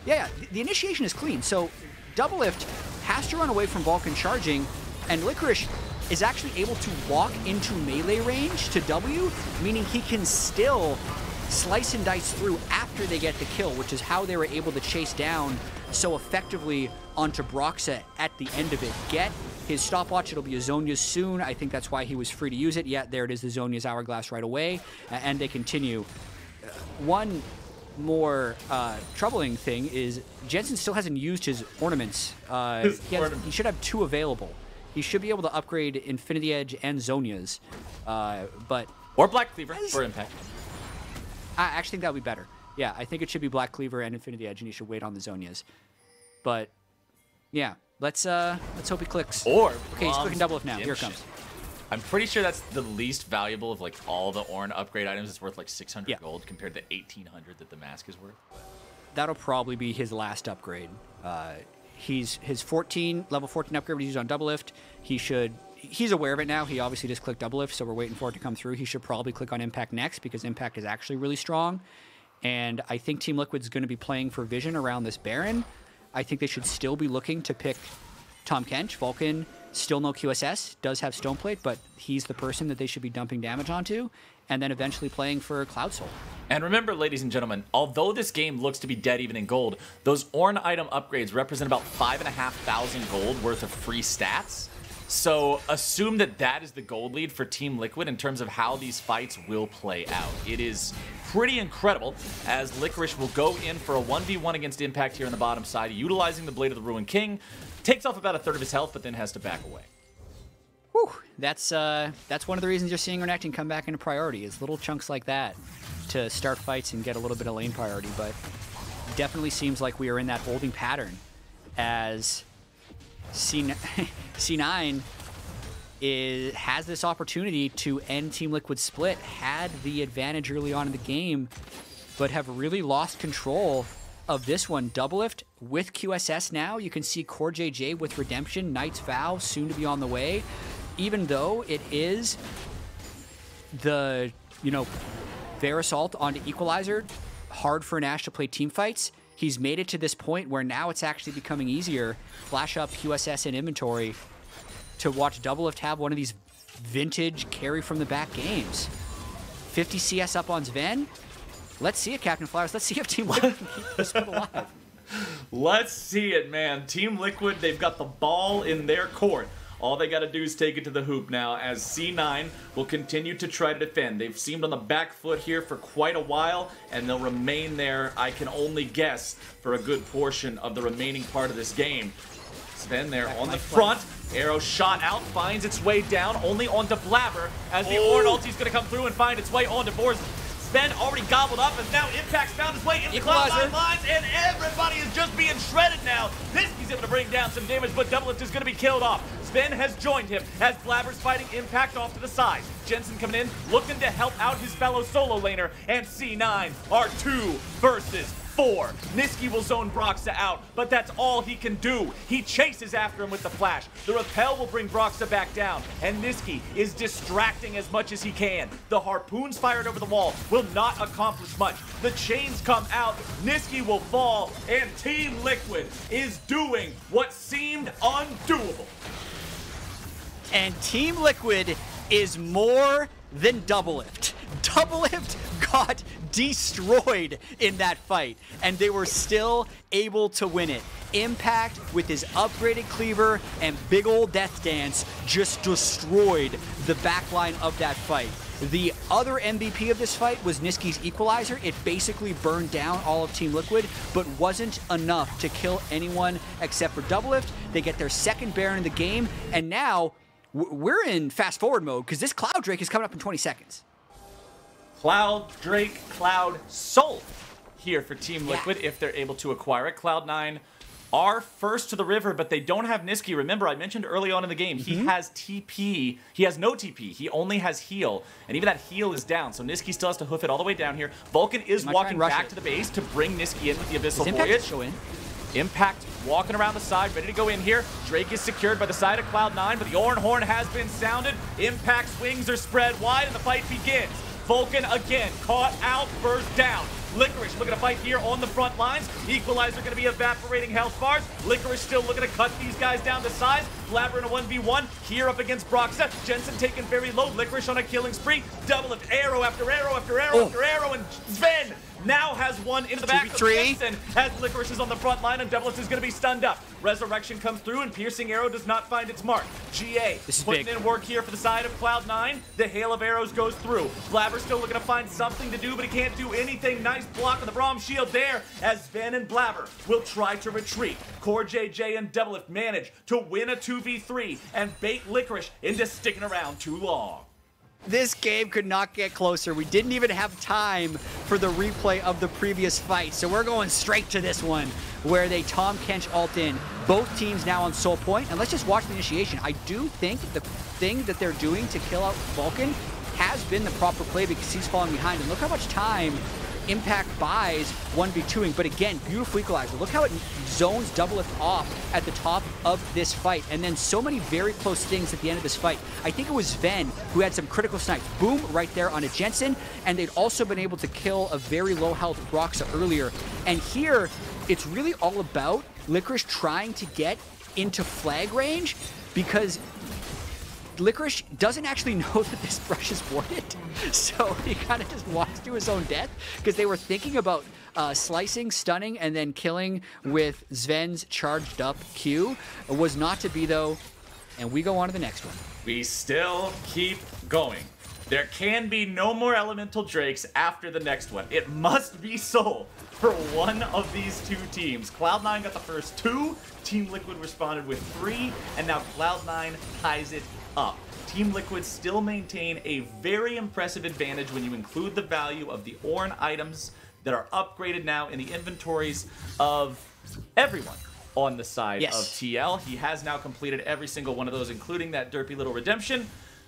yeah, the initiation is clean. So DoubleLift has to run away from Vulcan charging, and Licorice is actually able to walk into melee range to W, meaning he can still slice and dice through after they get the kill, which is how they were able to chase down so effectively onto Broxah at the end of it. Get his stopwatch, it'll be a Zhonya's soon. I think that's why he was free to use it. Yeah, there it is, the Zhonya's Hourglass right away. And they continue. One more troubling thing is Jensen still hasn't used his ornaments. He should have 2 available. He should be able to upgrade Infinity Edge and Zhonya's. Or Black Cleaver for Impact. I actually think that would be better. Yeah, I think it should be Black Cleaver and Infinity Edge, and he should wait on the Zhonya's. But yeah, let's hope he clicks. Or okay, he's clicking DoubleLift now. Here it comes. I'm pretty sure that's the least valuable of like all the Ornn upgrade items. It's worth like 600 gold compared to 1,800 that the mask is worth. That'll probably be his last upgrade. He's his level 14 upgrade he's used on DoubleLift. He's aware of it now. He obviously just clicked DoubleLift, so we're waiting for it to come through. He should probably click on Impact next because Impact is actually really strong. And I think Team Liquid's going to be playing for Vision around this Baron. I think they should still be looking to pick Tahm Kench. Vulcan, still no QSS, does have Stoneplate, but he's the person that they should be dumping damage onto, and then eventually playing for Cloud Soul. And remember, ladies and gentlemen, although this game looks to be dead even in gold, those Ornn item upgrades represent about 5,500 gold worth of free stats. So assume that that is the gold lead for Team Liquid in terms of how these fights will play out. It is pretty incredible as Licorice will go in for a 1v1 against Impact here on the bottom side, utilizing the Blade of the Ruined King. Takes off about 1/3 of his health, but then has to back away. Whew, that's one of the reasons you're seeing Renekton come back into priority, is little chunks like that to start fights and get a little bit of lane priority. But definitely seems like we are in that holding pattern as C9 has this opportunity to end Team Liquid's split, had the advantage early on in the game, but have really lost control of this one. DoubleLift with QSS now. You can see CoreJJ with Redemption, Knight's Vow soon to be on the way. Even though it is the, Varus ult onto Equalizer, hard for an Ashe to play team fights. He's made it to this point where now it's actually becoming easier. Flash up QSS and inventory to watch DoubleLift have one of these vintage carry from the back games. 50 CS up on Zven. Let's see it, Captain Flowers. Let's see if Team Liquid can keep this one alive. Let's see it, man. Team Liquid, they've got the ball in their court. All they got to do is take it to the hoop now as C9 will continue to try to defend. They've seemed on the back foot here for quite a while, and they'll remain there, I can only guess, for a good portion of the remaining part of this game. Zven there on the front. Arrow shot out, finds its way down, only onto Blaber, as the Ornn ulti's going to come through and find its way onto Varus. Zven already gobbled up, and now Impact's found his way into Cloud9 lines, and everybody is just being shredded now. Nisqy's able to bring down some damage, but DoubleLift is going to be killed off. Zven has joined him as Blaber's fighting Impact off to the side. Jensen coming in, looking to help out his fellow solo laner, and C9 are 2 versus 4. Nisqy will zone Broxah out, but that's all he can do. He chases after him with the flash. The repel will bring Broxah back down, and Nisqy is distracting as much as he can. The harpoons fired over the wall will not accomplish much. The chains come out, Nisqy will fall, and Team Liquid is doing what seemed undoable. And Team Liquid is more than DoubleLift. DoubleLift got destroyed in that fight, and they were still able to win it. Impact, with his upgraded cleaver and big old death dance, just destroyed the backline of that fight. The other MVP of this fight was Nisqy's Equalizer. It basically burned down all of Team Liquid, but wasn't enough to kill anyone except for DoubleLift. They get their second Baron in the game, and now we're in fast forward mode because this Cloud Drake is coming up in 20 seconds. Cloud Drake, Cloud Soul here for Team Liquid if they're able to acquire it. Cloud9 are first to the river, but they don't have Nisqy. Remember, I mentioned early on in the game, he has TP. He has no TP. He only has heal, and even that heal is down, so Nisqy still has to hoof it all the way down here. Vulcan is walking back to the base to bring Nisqy in with the Abyssal Voyage. Impact walking around the side, ready to go in here. Drake is secured by the side of Cloud9, but the Ornn horn has been sounded. Impact's wings are spread wide, and the fight begins. Vulcan again, caught out, burst down. Licorice looking to fight here on the front lines. Equalizer going to be evaporating health bars. Licorice still looking to cut these guys down to size. Blaber in a 1v1 here up against Broxah. Jensen taken very low. Licorice on a killing spree. DoubleLift, arrow after arrow after arrow after arrow, and Zven now has one into the back of Jensen as Licorice is on the front line and DoubleLift is going to be stunned up. Resurrection comes through and Piercing Arrow does not find its mark. GA putting in work here for the side of Cloud9. The hail of arrows goes through. Blaber still looking to find something to do, but he can't do anything. Nice block on the Braum shield there as Zven and Blaber will try to retreat. CoreJJ and DoubleLift manage to win a 2v3 and bait Licorice into sticking around too long. This game could not get closer. We didn't even have time for the replay of the previous fight. So we're going straight to this one where they Tahm Kench ult in. Both teams now on soul point. And let's just watch the initiation. I do think the thing that they're doing to kill out Vulcan has been the proper play because he's falling behind. And look how much time Impact buys 1v2ing, but again, beautiful equalizer. Look how it zones DoubleLift off at the top of this fight, and then so many very close things at the end of this fight. I think it was Zven who had some critical snipes. Boom, right there on a Jensen, and they'd also been able to kill a very low health Broxah earlier. And here, it's really all about Licorice trying to get into flag range because Licorice doesn't actually know that this brush is warded, so he kind of just walks to his own death because they were thinking about slicing, stunning, and then killing with Zven's charged up Q. It was not to be though, and we go on to the next one. We still keep going. There can be no more elemental drakes after the next one. It must be so for one of these two teams. Cloud9 got the first two, Team Liquid responded with 3, and now Cloud9 ties it up. Team Liquid still maintain a very impressive advantage when you include the value of the Ornn items that are upgraded now in the inventories of everyone on the side of TL. He has now completed every single one of those, including that derpy little redemption.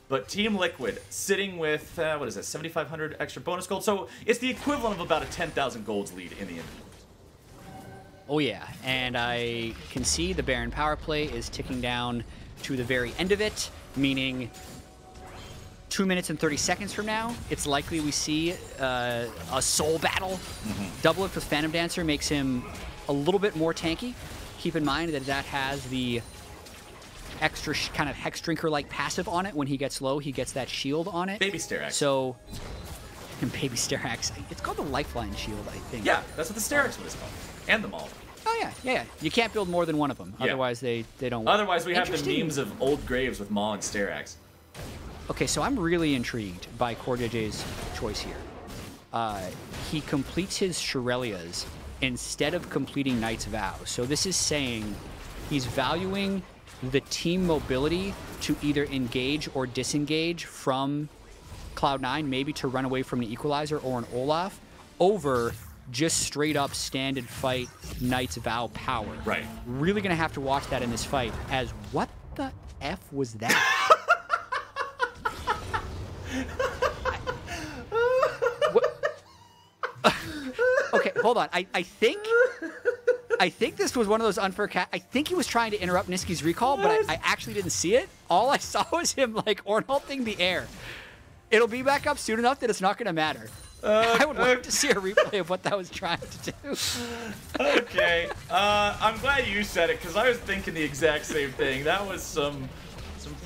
But Team Liquid sitting with, what is that, 7,500 extra bonus gold? So it's the equivalent of about a 10,000 golds lead in the inventories. Oh yeah, and I can see the Baron power play is ticking down to the very end of it, meaning 2 minutes and 30 seconds from now, it's likely we see a soul battle. DoubleLift with Phantom Dancer makes him a little bit more tanky. Keep in mind that that has the extra kind of Hex Drinker-like passive on it. When he gets low, he gets that shield on it. Baby Sterax. So, Baby Sterax. It's called the Lifeline Shield, I think. Yeah, that's what the Sterax one is called. And the Maul. Oh, yeah. You can't build more than one of them. Yeah. Otherwise, they don't work. Otherwise, we have the memes of old graves with Maul and Sterax. Okay, so I'm really intrigued by CoreJJ's choice here. He completes his Shurelya's instead of completing Knight's Vow. So this is saying he's valuing the team mobility to either engage or disengage from Cloud9, maybe to run away from the Equalizer or an Olaf, over just straight up stand and fight Knight's Vow power. Right. Really gonna have to watch that in this fight as what the F was that? Okay, hold on. I think this was one of those unfair I think he was trying to interrupt Nisqy's recall, but I actually didn't see it. All I saw was him like Ornn the air. It'll be back up soon enough that it's not gonna matter. I would love to see a replay of what that was trying to do. Okay. I'm glad you said it, because I was thinking the exact same thing. That was some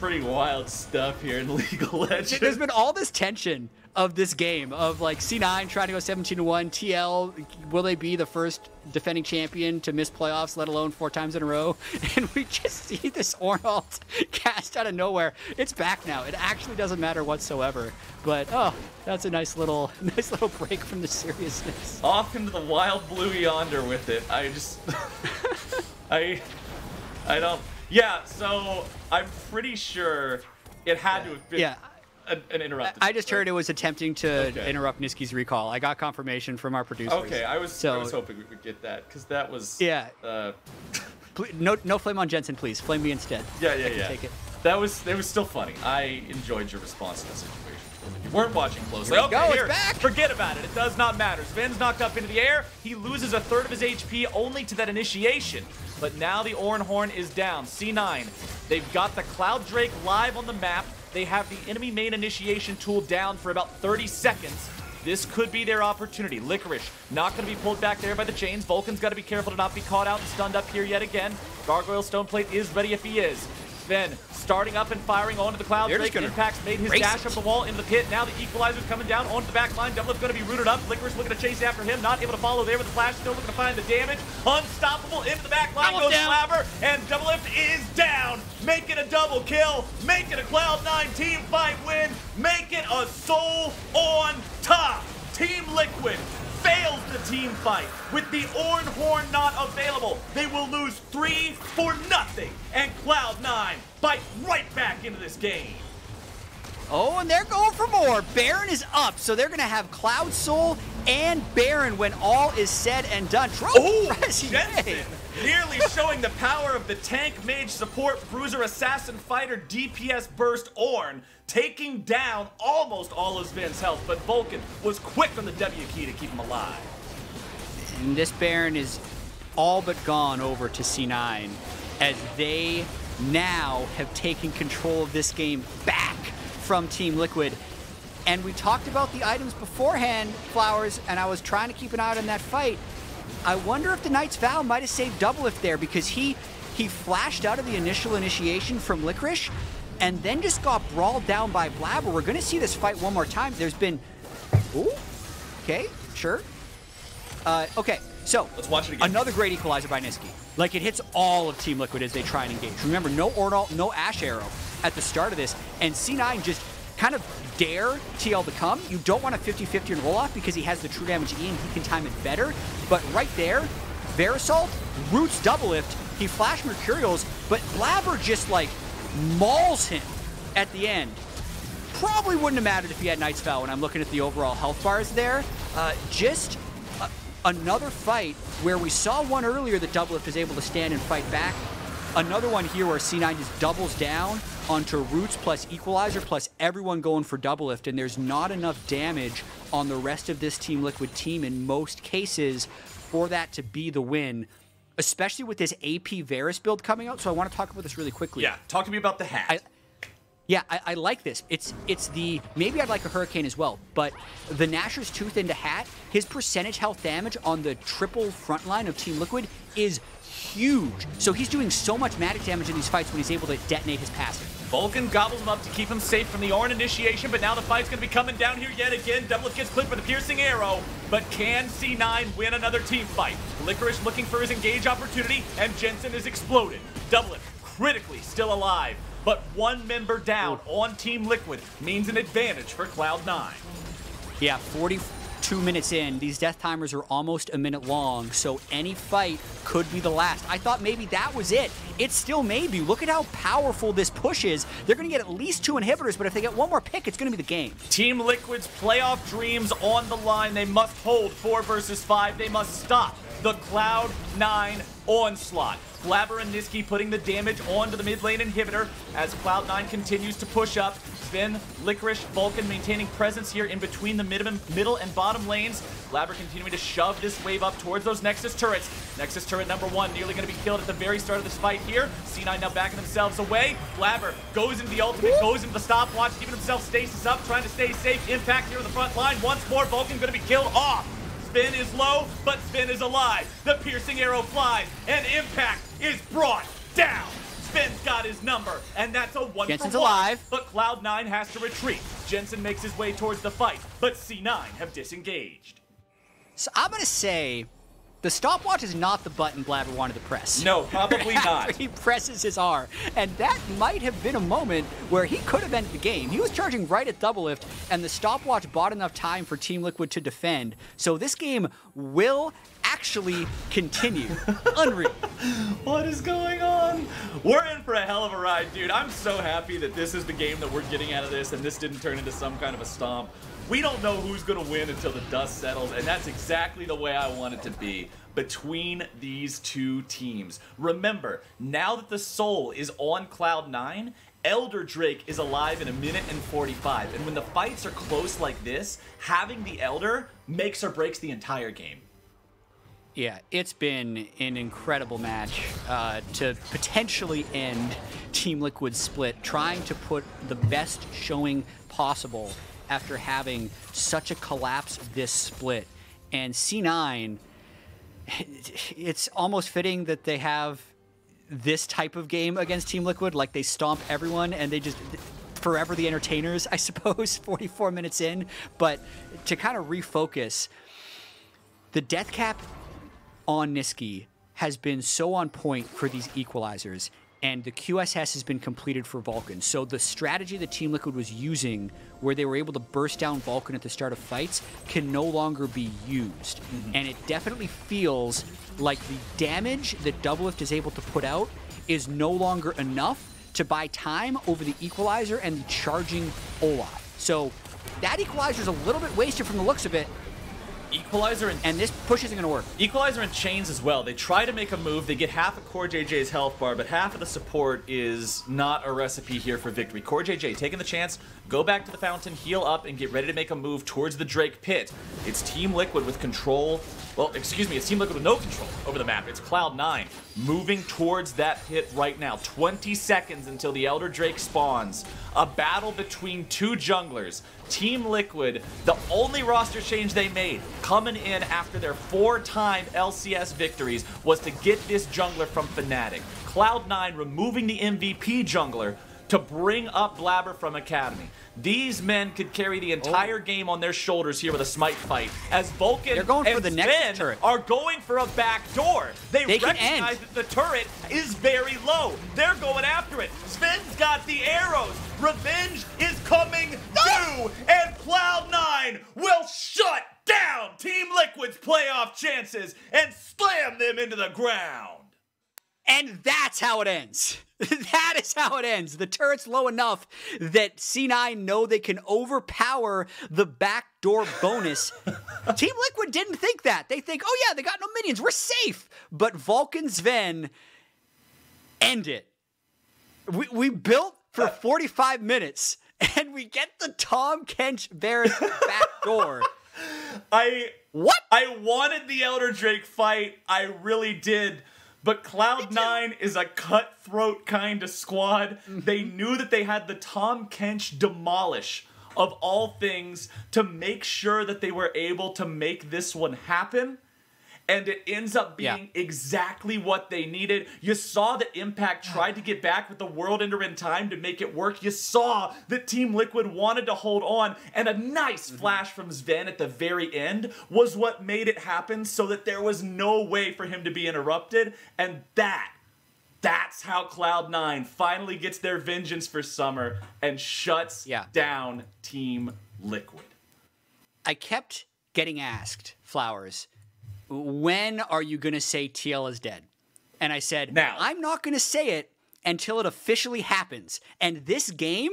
pretty wild stuff here in League of Legends. There's been all this tension of this game, of like C9 trying to go 17-1, TL, will they be the first defending champion to miss playoffs, let alone 4 times in a row? And we just see this Ornn ult cast out of nowhere. It's back now. It actually doesn't matter whatsoever. But oh, that's a nice little break from the seriousness. Off into the wild blue yonder with it. I just I don't. Yeah, so I'm pretty sure it had to have been an interrupted. I just heard it was attempting to interrupt Nisqy's recall. I got confirmation from our producers. Okay, I was hoping we would get that, because that was... Yeah. No flame on Jensen, please. Flame me instead. Yeah. Take it. It was still funny. I enjoyed your response to the situation. If you weren't watching closely, It's back. Forget about it. It does not matter. Zven's knocked up into the air. He loses a third of his HP only to that initiation. But now the Ornn Horn is down. C9. They've got the Cloud Drake live on the map. They have the enemy main initiation tool down for about 30 seconds. This could be their opportunity. Licorice not going to be pulled back there by the chains. Vulcan's got to be careful to not be caught out and stunned up here yet again. Gargoyle Stoneplate is ready if he is. Zven starting up and firing onto the Cloud. Drake Impacts made his dash up the wall into the pit. Now the Equalizer's coming down onto the back line. DoubleLift going to be rooted up. Licorice looking to chase after him. Not able to follow there with the flash. Still looking to find the damage. Unstoppable into the back line goes Blaber. And DoubleLift is down. Make it a double kill. Make it a Cloud9 team fight win. Make it a soul on top. Team Liquid fails the team fight. With the Ornn Horn not available, they will lose 3-0, and Cloud9 bite right back into this game. Oh, and they're going for more. Baron is up, so they're going to have Cloud Soul and Baron when all is said and done. Jensen nearly showing the power of the tank, mage, support, bruiser, assassin, fighter, DPS burst Ornn, taking down almost all of Zven's health, but Vulcan was quick on the W key to keep him alive. And this Baron is all but gone over to C9 as they now have taken control of this game back from Team Liquid. And we talked about the items beforehand, Flowers, and I was trying to keep an eye out on that fight. I wonder if the Knight's Vow might have saved DoubleLift there, because he flashed out of the initial initiation from Licorice and then just got brawled down by Blaber. We're going to see this fight one more time. There's been... Ooh, okay, sure. Okay, so let's watch it again. Another great equalizer by Nisqy. Like, it hits all of Team Liquid as they try and engage. Remember, no Ornn, no Ashe arrow at the start of this, and C9 just kind of dare TL to come. You don't want a 50-50 on Olaf because he has the true damage E and he can time it better. But right there, Varusult roots DoubleLift. He flash Mercurials, but Blaber just like mauls him at the end. Probably wouldn't have mattered if he had Knight's Vow when I'm looking at the overall health bars there. Another fight where we saw one earlier that DoubleLift is able to stand and fight back. Another one here where C9 just doubles down onto Roots plus Equalizer plus everyone going for DoubleLift, and there's not enough damage on the rest of this Team Liquid team in most cases for that to be the win, especially with this AP Varus build coming out. So I want to talk about this really quickly. Yeah, talk to me about the hat. I like this. It's the, maybe I'd like a Hurricane as well, but the Nashor's Tooth into hat, his percentage health damage on the triple front line of Team Liquid is huge. So he's doing so much magic damage in these fights when he's able to detonate his passive. Vulcan gobbles him up to keep him safe from the Ornn initiation, but now the fight's going to be coming down here yet again. DoubleLift gets clipped with a piercing arrow, but can C9 win another team fight? Licorice looking for his engage opportunity, and Jensen is exploded. DoubleLift critically still alive, but one member down on Team Liquid means an advantage for Cloud9. Yeah, 42 minutes in. These death timers are almost a minute long, so any fight could be the last. I thought maybe that was it. It still may be. Look at how powerful this push is. They're going to get at least 2 inhibitors, but if they get one more pick, it's going to be the game. Team Liquid's playoff dreams on the line. They must hold 4 versus 5. They must stop the Cloud9 onslaught. Blaber and Nisqy putting the damage onto the mid lane inhibitor as Cloud9 continues to push up. Zven, Licorice, Vulcan maintaining presence here in between the middle and bottom lanes. Blaber continuing to shove this wave up towards those Nexus turrets. Nexus turret number 1 nearly going to be killed at the very start of this fight here. C9 now backing themselves away. Blaber goes into the ultimate, goes into the stopwatch, keeping himself stasis up, trying to stay safe. Impact here on the front line. Once more, Vulcan going to be killed off. Zven is low, but Zven is alive. The piercing arrow flies, and Impact is brought down. Zven's got his number, and that's a 1-for-1. Jensen's alive. But Cloud9 has to retreat. Jensen makes his way towards the fight, but C9 have disengaged. So I'm going to say the stopwatch is not the button Blaber wanted to press. No, probably not. He presses his R, and that might have been a moment where he could have ended the game. He was charging right at DoubleLift, and the stopwatch bought enough time for Team Liquid to defend. So this game will actually continue. Unreal. What is going on? We're in for a hell of a ride, dude. I'm so happy that this is the game that we're getting out of this, and this didn't turn into some kind of a stomp. We don't know who's going to win until the dust settles, and that's exactly the way I want it to be between these two teams. Remember, now that the Soul is on Cloud9, Elder Drake is alive in 1 minute and 45, and when the fights are close like this, having the Elder makes or breaks the entire game. Yeah, it's been an incredible match to potentially end Team Liquid's split, trying to put the best showing possible after having such a collapse this split. And C9, it's almost fitting that they have this type of game against Team Liquid. Like, they stomp everyone and they just forever the entertainers, I suppose, 44 minutes in. But to kind of refocus, the death cap on Nisqy has been so on point for these equalizers, and the QSS has been completed for Vulcan. So the strategy that Team Liquid was using, where they were able to burst down Vulcan at the start of fights, can no longer be used. And it definitely feels like the damage that DoubleLift is able to put out is no longer enough to buy time over the equalizer and the charging Olaf. So that equalizer is a little bit wasted from the looks of it. Equalizer and this push isn't going to work. Equalizer and chains as well. They try to make a move. They get half of CoreJJ's health bar, but half of the support is not a recipe here for victory. CoreJJ taking the chance, go back to the fountain, heal up, and get ready to make a move towards the Drake pit. It's Team Liquid with control. Well, excuse me, it's Team Liquid with no control over the map. It's Cloud9 moving towards that pit right now. 20 seconds until the Elder Drake spawns. A battle between two junglers. Team Liquid, the only roster change they made, coming in after their 4-time LCS victories, was to get this jungler from Fnatic. Cloud9 removing the MVP jungler to bring up Blaber from Academy. These men could carry the entire game on their shoulders here with a smite fight, as Vulcan and Zven are going for a back door. They recognize that the turret is very low. They're going after it. Zven's got the arrows. Revenge is coming due, and Cloud9 will shut down Team Liquid's playoff chances and slam them into the ground. And that's how it ends. That is how it ends. The turret's low enough that C9 know they can overpower the backdoor bonus. Team Liquid didn't think that. They think, oh yeah, they got no minions, we're safe. But Vulcan Zven end it. We built for 45 minutes, and we get the Tahm Kench Varus backdoor. I wanted the Elder Drake fight. I really did. But Cloud9 is a cutthroat kind of squad. They knew that they had the Tahm Kench demolish, of all things, to make sure that they were able to make this one happen. And it ends up being exactly what they needed. You saw that Impact tried to get back with the World Ender in time to make it work. You saw that Team Liquid wanted to hold on. And a nice flash from Zven at the very end was what made it happen, so that there was no way for him to be interrupted. And that's how Cloud9 finally gets their vengeance for summer and shuts down Team Liquid. I kept getting asked, Flowers, when are you going to say TL is dead? And I said, now. I'm not going to say it until it officially happens. And this game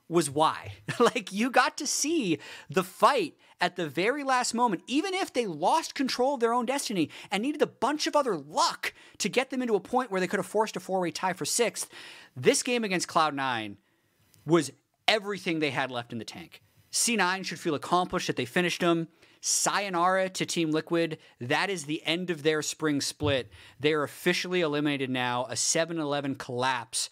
was why. Like, you got to see the fight at the very last moment, even if they lost control of their own destiny and needed a bunch of other luck to get them into a point where they could have forced a 4-way tie for 6th. This game against Cloud9 was everything they had left in the tank. C9 should feel accomplished that they finished them. Sayonara to Team Liquid. That is the end of their spring split. They are officially eliminated now, a 7-11 collapse.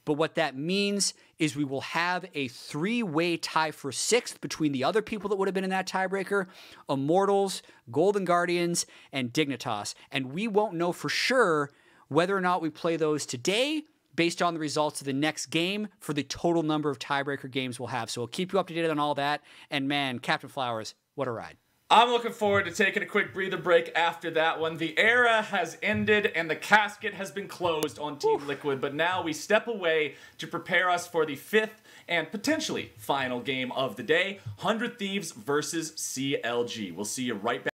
But what that means is we will have a 3-way tie for 6th between the other people that would have been in that tiebreaker, Immortals, Golden Guardians, and Dignitas. And we won't know for sure whether or not we play those today based on the results of the next game for the total number of tiebreaker games we'll have. So we'll keep you up to date on all that. And man, Captain Flowers, what a ride. I'm looking forward to taking a quick breather break after that one. The era has ended and the casket has been closed on Team Liquid, but now we step away to prepare us for the 5th and potentially final game of the day, 100 Thieves versus CLG. We'll see you right back.